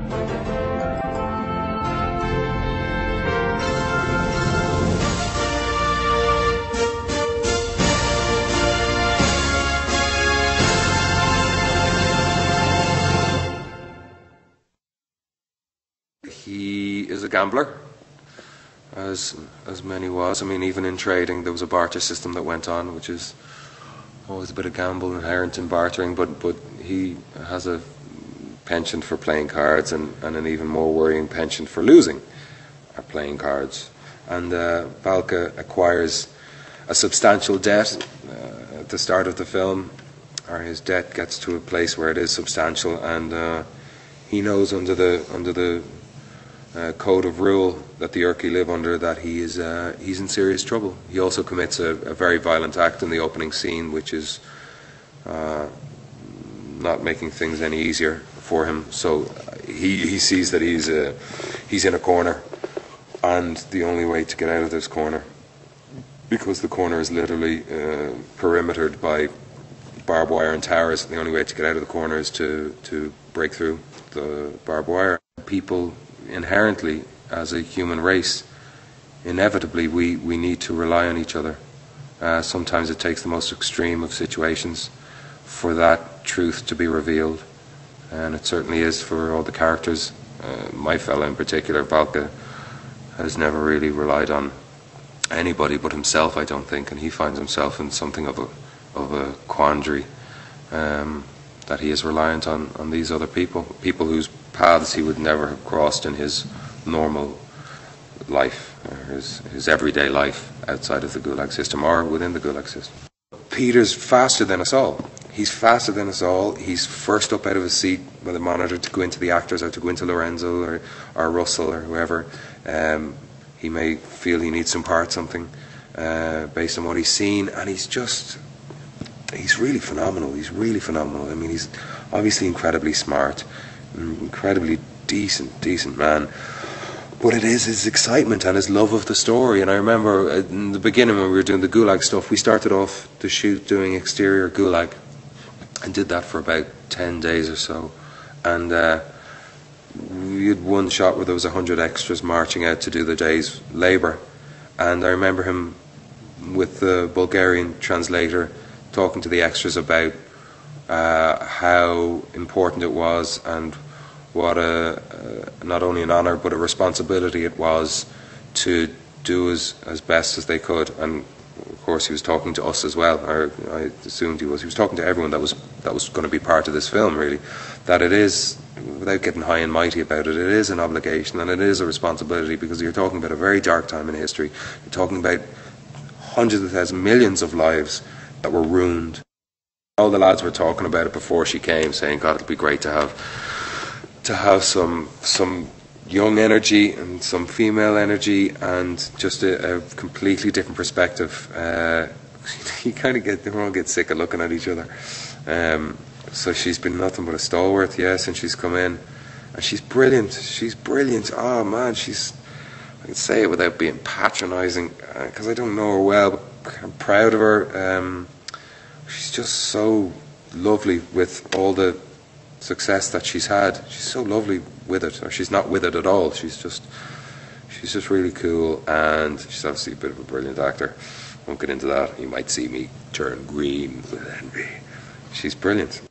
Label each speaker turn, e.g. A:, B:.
A: He is a gambler, as many was. I mean, even in trading, there was a barter system that went on, which is always a bit of gamble inherent in bartering. But he has a penchant for playing cards, and an even more worrying penchant for losing or playing cards. And Valka acquires a substantial debt at the start of the film, or his debt gets to a place where it is substantial, and he knows under the code of rule that the Urki live under that he's in serious trouble. He also commits a very violent act in the opening scene, which is not making things any easier for him. So he sees that he's in a corner, and the only way to get out of this corner, because the corner is literally perimetered by barbed wire and towers, the only way to get out of the corner is to break through the barbed wire. People inherently, as a human race, inevitably we need to rely on each other. Sometimes it takes the most extreme of situations for that truth to be revealed, and it certainly is for all the characters. My fella in particular, Valka, has never really relied on anybody but himself, I don't think, and he finds himself in something of a quandary, that he is reliant on these other people whose paths he would never have crossed in his normal life, or his everyday life outside of the Gulag system or within the Gulag system. Peter's faster than us all. He's faster than us all. He's first up out of his seat with a monitor to go into the actors, or to go into Lorenzo or Russell or whoever. He may feel he needs to impart something based on what he's seen, and he's really phenomenal. He's really phenomenal. I mean, he's obviously incredibly smart, incredibly decent man. But it is his excitement and his love of the story. And I remember in the beginning when we were doing the Gulag stuff, we started off the shoot doing exterior Gulag, and did that for about 10 days or so. And we had one shot where there was 100 extras marching out to do the day's labour. And I remember him with the Bulgarian translator talking to the extras about how important it was, and what not only an honour but a responsibility it was to do as best as they could. And of course he was talking to us as well, or I assumed he was talking to everyone that was going to be part of this film, really, that it is, without getting high and mighty about it, it is an obligation and it is a responsibility, because you're talking about a very dark time in history. You're talking about hundreds of thousands, millions of lives that were ruined. All the lads were talking about it before she came, saying, God, it'd be great to have some young energy and some female energy, and just a completely different perspective. You kind of they all get sick of looking at each other. So she's been nothing but a stalwart, since she's come in, and she's brilliant. She's brilliant. Oh man, I can say it without being patronising, because I don't know her well, but I'm proud of her. She's just so lovely with all the success that she's had. She's so lovely with it, or she's not with it at all. She's just really cool, and she's obviously a bit of a brilliant actor. Won't get into that. You might see me turn green with envy. She's brilliant.